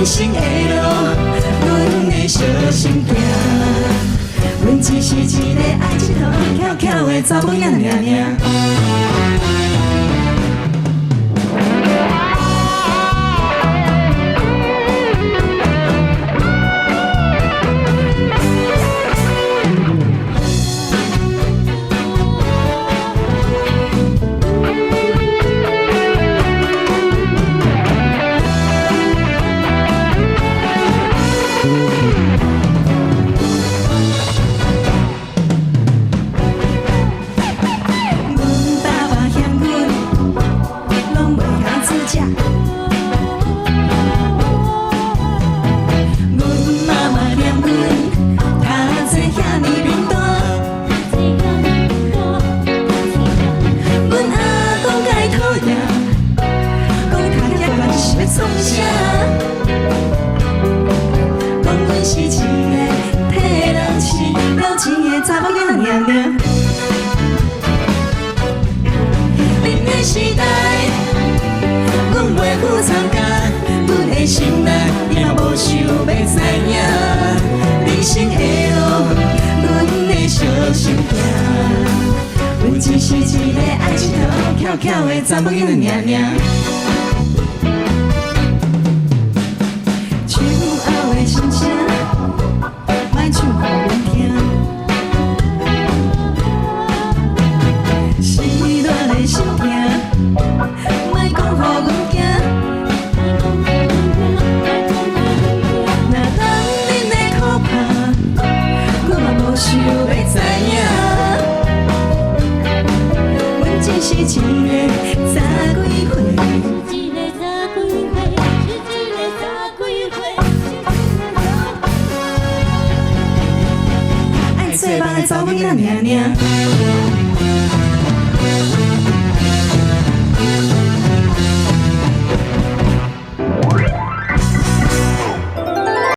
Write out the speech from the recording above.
生的路，阮会小心行。阮只是一个爱佚佗、翘翘的查某囝尔。创啥？讲阮是一个替人饲老钱的查某囝尔。恁的时代，阮袂负参加，阮的心内也无想要知影。人生的路，阮会小心行。阮只是一个爱佚佗、翘翘的查某囝尔。心声，莫唱予阮听。失恋的心痛，莫讲予阮惊。若当恁的可怕，阮嘛无想要知影。阮只是一个早几岁。做梦的查某囝仔尔。